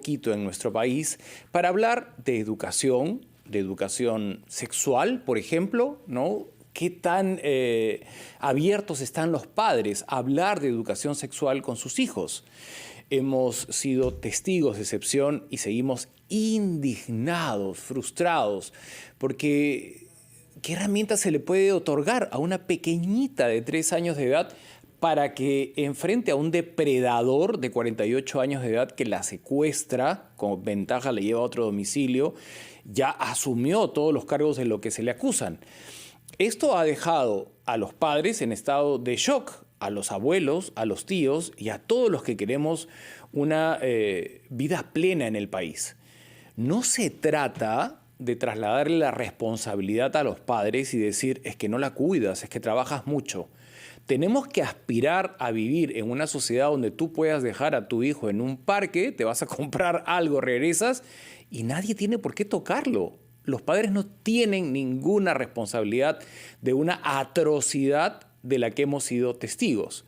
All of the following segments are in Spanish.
poquito en nuestro país para hablar de educación sexual, por ejemplo, ¿no? ¿Qué tan abiertos están los padres a hablar de educación sexual con sus hijos? Hemos sido testigos de excepción y seguimos indignados, frustrados, porque ¿qué herramienta se le puede otorgar a una pequeñita de 3 años de edad para que enfrente a un depredador de 48 años de edad que la secuestra, con ventaja le lleva a otro domicilio, ya asumió todos los cargos de lo que se le acusan? Esto ha dejado a los padres en estado de shock, a los abuelos, a los tíos y a todos los que queremos una vida plena en el país. No se trata de trasladarle la responsabilidad a los padres y decir, es que no la cuidas, es que trabajas mucho. Tenemos que aspirar a vivir en una sociedad donde tú puedas dejar a tu hijo en un parque, te vas a comprar algo, regresas y nadie tiene por qué tocarlo. Los padres no tienen ninguna responsabilidad de una atrocidad de la que hemos sido testigos.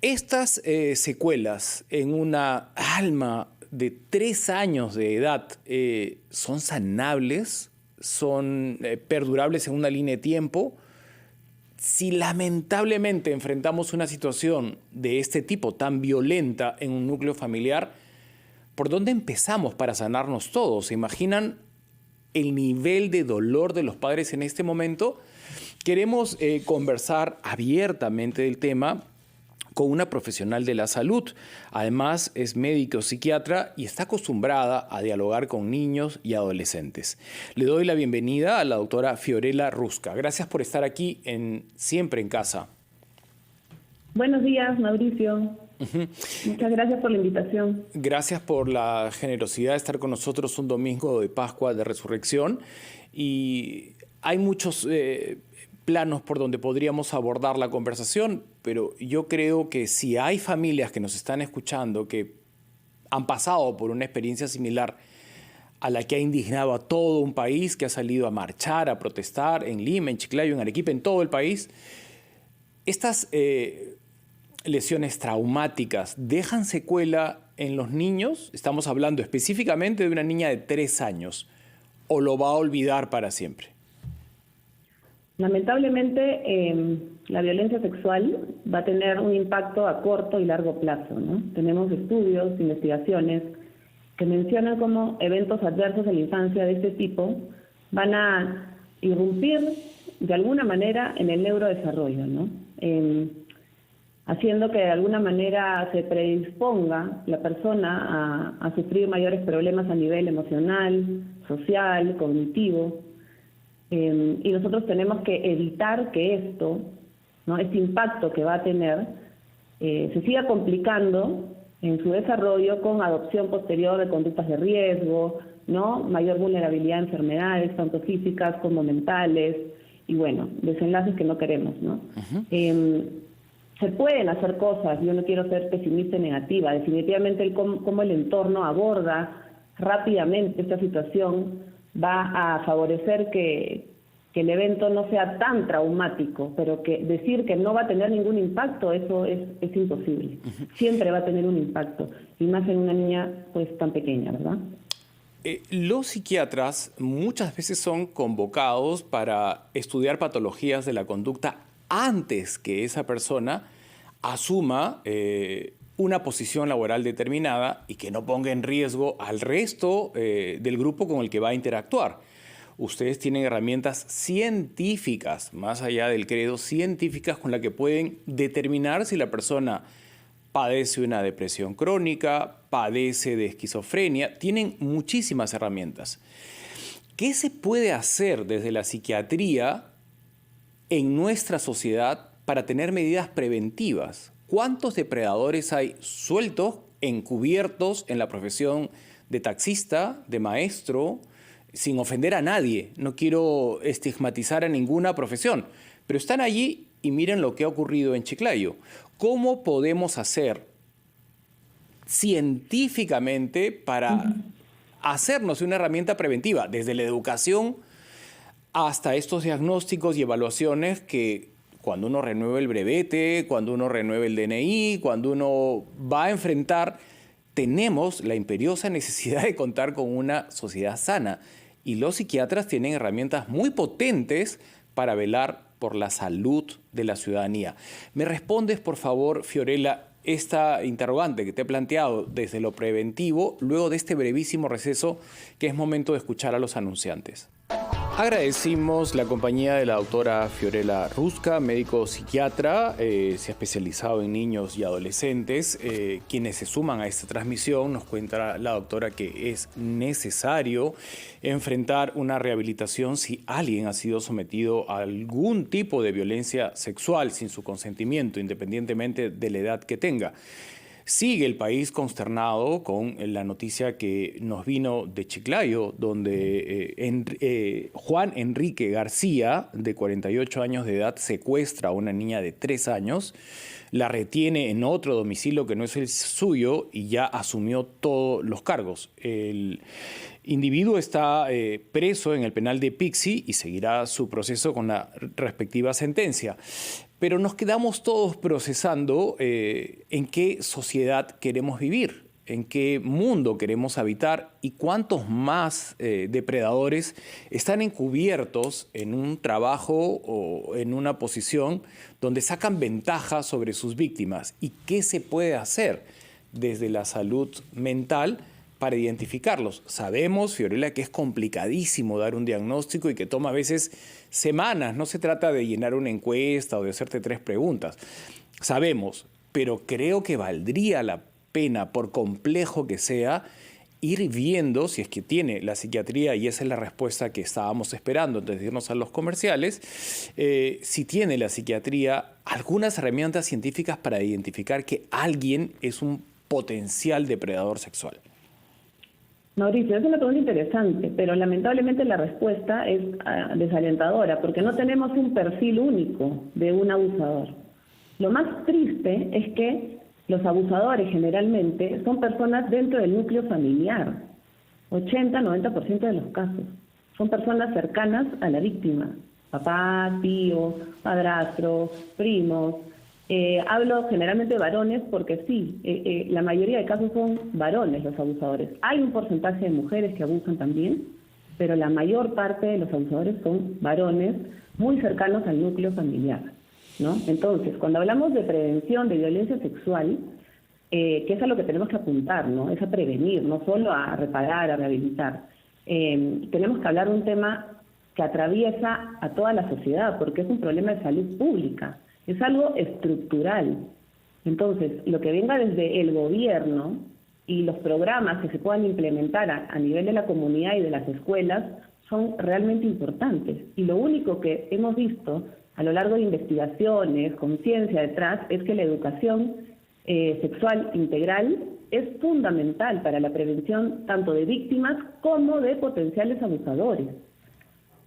Estas secuelas en una alma de 3 años de edad son sanables, son perdurables en una línea de tiempo. Si lamentablemente enfrentamos una situación de este tipo tan violenta en un núcleo familiar, ¿por dónde empezamos para sanarnos todos? ¿Se imaginan el nivel de dolor de los padres en este momento? Queremos conversar abiertamente del tema con una profesional de la salud. Además, es médico psiquiatra y está acostumbrada a dialogar con niños y adolescentes. Le doy la bienvenida a la doctora Fiorella Rusca. Gracias por estar aquí en Siempre en Casa. Buenos días, Mauricio. Muchas gracias por la invitación. Gracias por la generosidad de estar con nosotros un domingo de Pascua de Resurrección. Y hay muchos planos por donde podríamos abordar la conversación, pero yo creo que si hay familias que nos están escuchando que han pasado por una experiencia similar a la que ha indignado a todo un país, que ha salido a marchar, a protestar en Lima, en Chiclayo, en Arequipa, en todo el país, estas lesiones traumáticas dejan secuela en los niños. Estamos hablando específicamente de una niña de 3 años, o lo va a olvidar para siempre. Lamentablemente, la violencia sexual va a tener un impacto a corto y largo plazo, ¿no? Tenemos estudios, investigaciones que mencionan cómo eventos adversos en la infancia de este tipo van a irrumpir de alguna manera en el neurodesarrollo, ¿no? Haciendo que de alguna manera se predisponga la persona a sufrir mayores problemas a nivel emocional, social, cognitivo. Y nosotros tenemos que evitar que esto, ¿no?, este impacto que va a tener, se siga complicando en su desarrollo con adopción posterior de conductas de riesgo, ¿no?, mayor vulnerabilidad a enfermedades, tanto físicas como mentales, y bueno, desenlaces que no queremos, ¿no? Se pueden hacer cosas, yo no quiero ser pesimista y negativa, definitivamente cómo el entorno aborda rápidamente esta situación va a favorecer que el evento no sea tan traumático, pero que decir que no va a tener ningún impacto, eso es imposible. Siempre va a tener un impacto, y más en una niña pues tan pequeña, ¿verdad? Los psiquiatras muchas veces son convocados para estudiar patologías de la conducta antes que esa persona asuma una posición laboral determinada y que no ponga en riesgo al resto del grupo con el que va a interactuar. Ustedes tienen herramientas científicas, más allá del credo, científicas con las que pueden determinar si la persona padece una depresión crónica, padece de esquizofrenia. Tienen muchísimas herramientas. ¿Qué se puede hacer desde la psiquiatría en nuestra sociedad para tener medidas preventivas? ¿Cuántos depredadores hay sueltos, encubiertos en la profesión de taxista, de maestro, sin ofender a nadie? No quiero estigmatizar a ninguna profesión, pero están allí y miren lo que ha ocurrido en Chiclayo. ¿Cómo podemos hacer científicamente para hacernos una herramienta preventiva, desde la educación hasta estos diagnósticos y evaluaciones que cuando uno renueva el brevete, cuando uno renueva el DNI, cuando uno va a enfrentar tenemos la imperiosa necesidad de contar con una sociedad sana y los psiquiatras tienen herramientas muy potentes para velar por la salud de la ciudadanía. ¿Me respondes, por favor, Fiorella, esta interrogante que te he planteado desde lo preventivo, luego de este brevísimo receso que es momento de escuchar a los anunciantes? Agradecimos la compañía de la doctora Fiorella Rusca, médico psiquiatra, se ha especializado en niños y adolescentes. Quienes se suman a esta transmisión, nos cuenta la doctora que es necesario enfrentar una rehabilitación si alguien ha sido sometido a algún tipo de violencia sexual sin su consentimiento, independientemente de la edad que tenga. Sigue el país consternado con la noticia que nos vino de Chiclayo, donde Juan Enrique García, de 48 años de edad, secuestra a una niña de 3 años, la retiene en otro domicilio que no es el suyo y ya asumió todos los cargos. El individuo está preso en el penal de Pixi y seguirá su proceso con la respectiva sentencia. Pero nos quedamos todos procesando en qué sociedad queremos vivir, en qué mundo queremos habitar y cuántos más depredadores están encubiertos en un trabajo o en una posición donde sacan ventaja sobre sus víctimas y qué se puede hacer desde la salud mental para identificarlos. Sabemos, Fiorella, que es complicadísimo dar un diagnóstico y que toma a veces semanas. No se trata de llenar una encuesta o de hacerte 3 preguntas. Sabemos, pero creo que valdría la pena, por complejo que sea, ir viendo si es que tiene la psiquiatría, y esa es la respuesta que estábamos esperando antes de irnos a los comerciales, si tiene la psiquiatría algunas herramientas científicas para identificar que alguien es un potencial depredador sexual. Mauricio, es una pregunta interesante, pero lamentablemente la respuesta es desalentadora, porque no tenemos un perfil único de un abusador. Lo más triste es que los abusadores generalmente son personas dentro del núcleo familiar, 80-90% de los casos. Son personas cercanas a la víctima, papá, tío, padrastro, primos. Hablo generalmente de varones porque sí, la mayoría de casos son varones los abusadores. Hay un porcentaje de mujeres que abusan también, pero la mayor parte de los abusadores son varones muy cercanos al núcleo familiar, ¿no? Entonces, cuando hablamos de prevención de violencia sexual, que es a lo que tenemos que apuntar, ¿no? Es a prevenir, no solo a reparar, a rehabilitar. Tenemos que hablar de un tema que atraviesa a toda la sociedad, porque es un problema de salud pública. Es algo estructural. Entonces, lo que venga desde el gobierno y los programas que se puedan implementar a nivel de la comunidad y de las escuelas son realmente importantes. Y lo único que hemos visto a lo largo de investigaciones, con ciencia detrás, es que la educación sexual integral es fundamental para la prevención tanto de víctimas como de potenciales abusadores.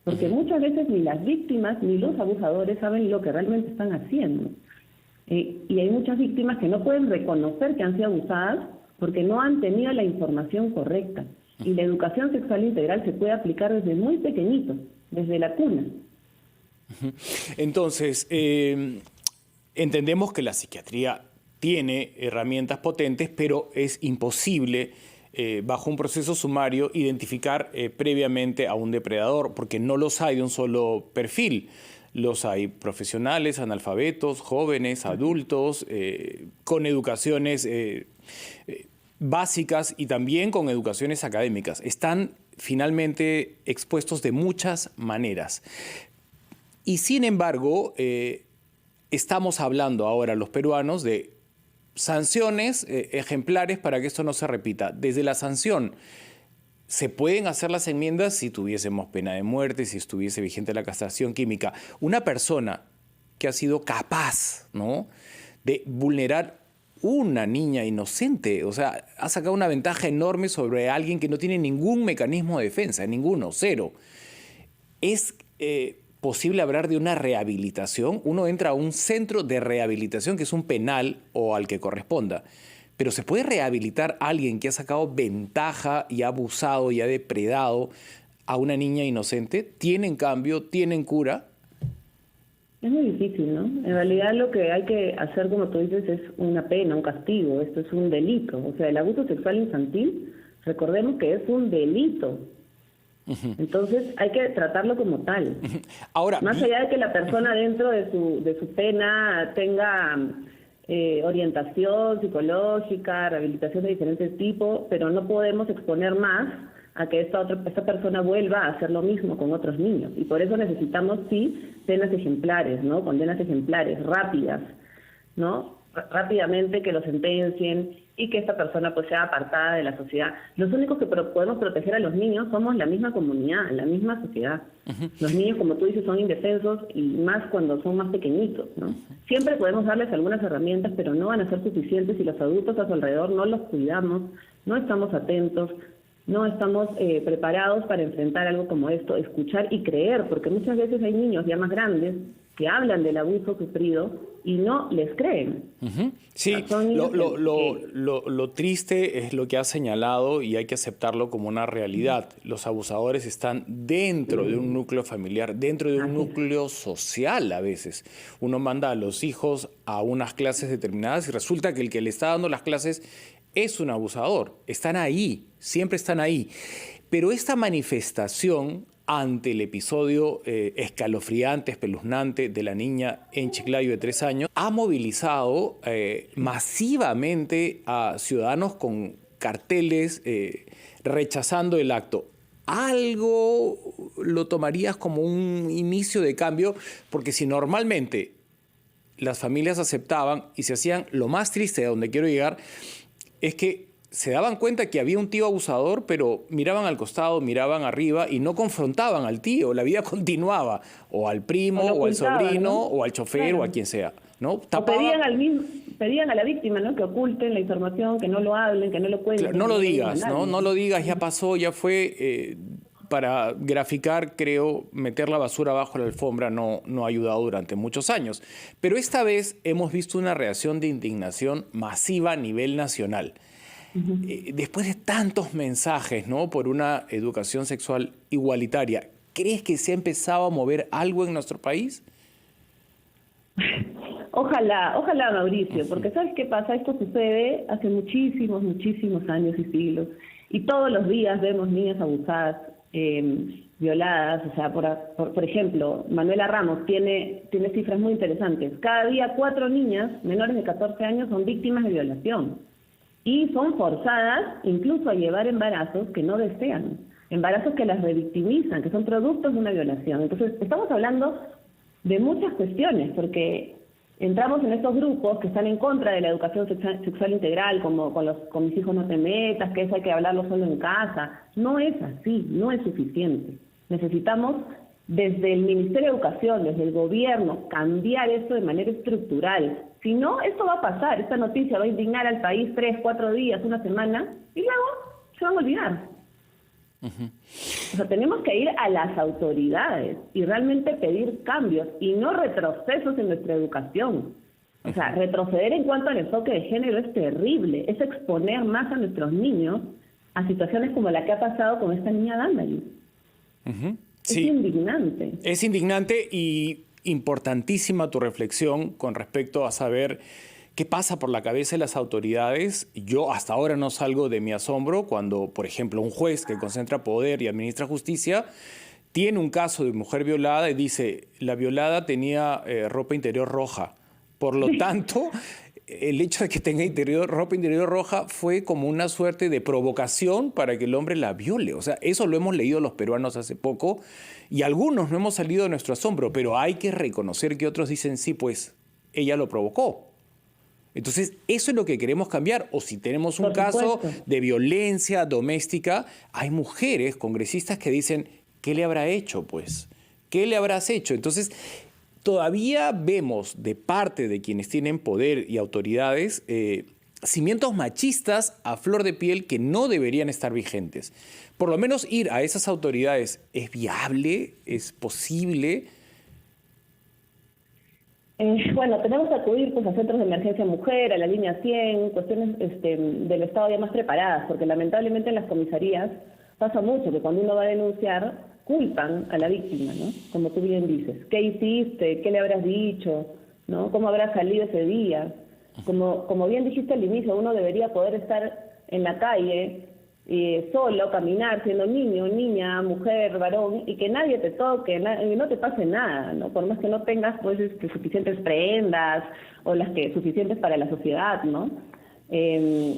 Porque muchas veces ni las víctimas ni los abusadores saben lo que realmente están haciendo. Y hay muchas víctimas que no pueden reconocer que han sido abusadas porque no han tenido la información correcta. Y la educación sexual integral se puede aplicar desde muy pequeñito, desde la cuna. Entonces, entendemos que la psiquiatría tiene herramientas potentes, pero es imposible bajo un proceso sumario identificar previamente a un depredador, porque no los hay de un solo perfil. Los hay profesionales, analfabetos, jóvenes, adultos, con educaciones básicas y también con educaciones académicas. Están finalmente expuestos de muchas maneras. Y sin embargo, estamos hablando ahora los peruanos de sanciones ejemplares para que esto no se repita. Desde la sanción, ¿se pueden hacer las enmiendas si tuviésemos pena de muerte, si estuviese vigente la castración química? Una persona que ha sido capaz, ¿no?, de vulnerar una niña inocente, o sea, ha sacado una ventaja enorme sobre alguien que no tiene ningún mecanismo de defensa, ninguno, cero. ¿Es posible hablar de una rehabilitación? Uno entra a un centro de rehabilitación que es un penal o al que corresponda, pero ¿se puede rehabilitar a alguien que ha sacado ventaja y ha abusado y ha depredado a una niña inocente? ¿Tienen cambio? ¿Tienen cura? Es muy difícil, ¿no? En realidad lo que hay que hacer, como tú dices, es una pena, un castigo. Esto es un delito. O sea, el abuso sexual infantil, recordemos que es un delito. Entonces hay que tratarlo como tal. Ahora, Más allá de que la persona dentro de su pena tenga orientación psicológica, rehabilitación de diferentes tipos, pero no podemos exponer más a que esta persona vuelva a hacer lo mismo con otros niños. Y por eso necesitamos, sí, penas ejemplares, ¿no? Condenas ejemplares, rápidas, ¿no? Rápidamente que lo sentencien y que esta persona pues sea apartada de la sociedad. Los únicos que podemos proteger a los niños somos la misma comunidad, la misma sociedad. Los niños, como tú dices, son indefensos y más cuando son más pequeñitos, ¿no? Siempre podemos darles algunas herramientas, pero no van a ser suficientes si los adultos a su alrededor no los cuidamos, no estamos atentos, no estamos preparados para enfrentar algo como esto, escuchar y creer, porque muchas veces hay niños ya más grandes que hablan del abuso sufrido y no les creen. Sí, lo triste es lo que has señalado y hay que aceptarlo como una realidad. Los abusadores están dentro de un núcleo familiar, dentro de un núcleo social a veces. Uno manda a los hijos a unas clases determinadas y resulta que el que le está dando las clases es un abusador. Están ahí, siempre están ahí. Pero esta manifestación ante el episodio escalofriante, espeluznante de la niña en Chiclayo de 3 años, ha movilizado masivamente a ciudadanos con carteles rechazando el acto. ¿Algo lo tomarías como un inicio de cambio? Porque si normalmente las familias aceptaban y se hacían, lo más triste de donde quiero llegar, es que se daban cuenta que había un tío abusador, pero miraban al costado, miraban arriba y no confrontaban al tío. La vida continuaba, o al primo, o al sobrino, ¿no? O al chofer, o a quien sea, ¿no? Pedían a la víctima, ¿no? Que oculten la información, que no lo hablen, que no lo cuenten. Claro, no lo digas, ¿no? No lo digas, ya pasó, ya fue. Para graficar, creo, meter la basura bajo la alfombra no ha ayudado durante muchos años. Pero esta vez hemos visto una reacción de indignación masiva a nivel nacional. Después de tantos mensajes, ¿no?, por una educación sexual igualitaria, ¿crees que se ha empezado a mover algo en nuestro país? Ojalá, Mauricio, porque ¿sabes qué pasa? Esto sucede hace muchísimos años y siglos, y todos los días vemos niñas abusadas, violadas. O sea, por ejemplo, Manuela Ramos tiene cifras muy interesantes. Cada día 4 niñas menores de 14 años son víctimas de violación. Y son forzadas incluso a llevar embarazos que no desean, embarazos que las revictimizan, que son productos de una violación. Entonces, estamos hablando de muchas cuestiones, porque entramos en estos grupos que están en contra de la educación sexual integral, como con mis hijos no te metas, que eso hay que hablarlo solo en casa. No es así, no es suficiente. Necesitamos, desde el Ministerio de Educación, desde el gobierno, cambiar esto de manera estructural. Si no, esto va a pasar, esta noticia va a indignar al país 3, 4 días, una semana, y luego se van a olvidar. O sea, tenemos que ir a las autoridades y realmente pedir cambios y no retrocesos en nuestra educación. O sea, retroceder en cuanto al enfoque de género es terrible, es exponer más a nuestros niños a situaciones como la que ha pasado con esta niña Damaris. Sí. Es indignante. Es indignante y importantísima tu reflexión con respecto a saber qué pasa por la cabeza de las autoridades. Yo hasta ahora no salgo de mi asombro cuando, por ejemplo, un juez que concentra poder y administra justicia tiene un caso de mujer violada y dice, la violada tenía ropa interior roja. Por lo tanto, el hecho de que tenga ropa interior roja fue como una suerte de provocación para que el hombre la viole. O sea, eso lo hemos leído los peruanos hace poco y algunos no hemos salido de nuestro asombro, pero hay que reconocer que otros dicen, sí, pues ella lo provocó. Entonces, eso es lo que queremos cambiar. O si tenemos un caso de violencia doméstica, hay mujeres congresistas que dicen, ¿qué le habrá hecho, pues? ¿Qué le habrás hecho? Entonces, todavía vemos de parte de quienes tienen poder y autoridades cimientos machistas a flor de piel que no deberían estar vigentes. Por lo menos ir a esas autoridades, ¿es viable? ¿Es posible? Bueno, tenemos que acudir pues a centros de emergencia mujer, a la línea 100, cuestiones del Estado ya más preparadas, porque lamentablemente en las comisarías pasa mucho que cuando uno va a denunciar culpan a la víctima, ¿no? Como tú bien dices, ¿qué hiciste? ¿Qué le habrás dicho? ¿No? ¿Cómo habrás salido ese día? Como bien dijiste al inicio, uno debería poder estar en la calle solo, caminar, siendo niño, niña, mujer, varón, y que nadie te toque, y no te pase nada, ¿no? Por más que no tengas pues suficientes prendas o las que suficientes para la sociedad, ¿no?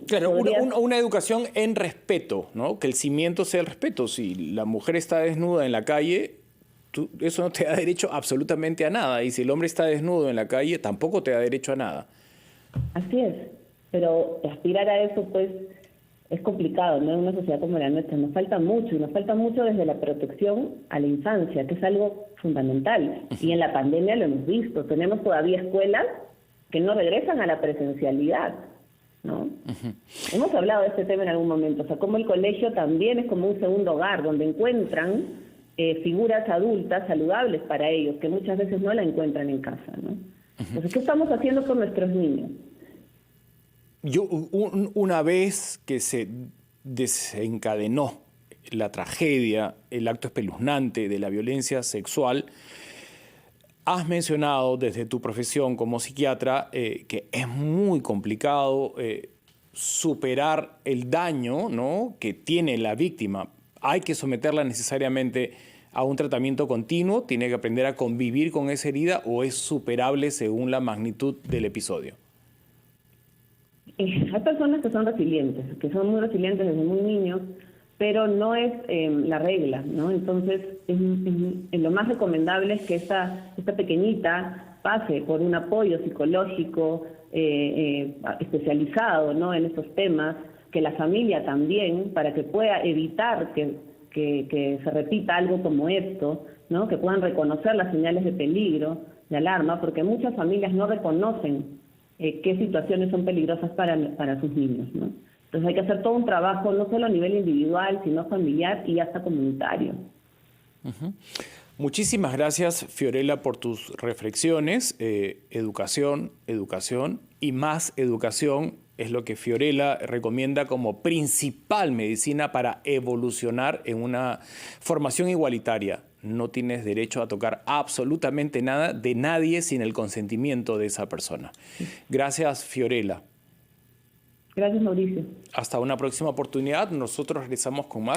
Claro, una educación en respeto, ¿no? Que el cimiento sea el respeto. Si la mujer está desnuda en la calle, eso no te da derecho absolutamente a nada. Y si el hombre está desnudo en la calle, tampoco te da derecho a nada. Así es, pero aspirar a eso pues es complicado, ¿no? En una sociedad como la nuestra nos falta mucho, y nos falta mucho desde la protección a la infancia, que es algo fundamental. Y en la pandemia lo hemos visto, tenemos todavía escuelas que no regresan a la presencialidad, ¿no? Hemos hablado de este tema en algún momento, o sea, como el colegio también es como un segundo hogar, donde encuentran figuras adultas saludables para ellos, que muchas veces no la encuentran en casa, ¿no? Entonces, ¿qué estamos haciendo con nuestros niños? Una vez que se desencadenó la tragedia, el acto espeluznante de la violencia sexual, has mencionado desde tu profesión como psiquiatra que es muy complicado superar el daño, ¿no?, que tiene la víctima. Hay que someterla necesariamente a un tratamiento continuo, tiene que aprender a convivir con esa herida, o es superable según la magnitud del episodio. Hay personas que son resilientes, que son muy resilientes desde muy niños, pero no es la regla, ¿no? Entonces, lo más recomendable es que esta pequeñita pase por un apoyo psicológico especializado, ¿no?, en estos temas, que la familia también, para que pueda evitar que se repita algo como esto, ¿no?, que puedan reconocer las señales de peligro, de alarma, porque muchas familias no reconocen qué situaciones son peligrosas para sus niños, ¿no? Entonces hay que hacer todo un trabajo, no solo a nivel individual, sino familiar y hasta comunitario. Muchísimas gracias, Fiorella, por tus reflexiones. Educación, educación y más educación es lo que Fiorella recomienda como principal medicina para evolucionar en una formación igualitaria. No tienes derecho a tocar absolutamente nada de nadie sin el consentimiento de esa persona. Gracias, Fiorella. Gracias, Mauricio. Hasta una próxima oportunidad. Nosotros regresamos con más.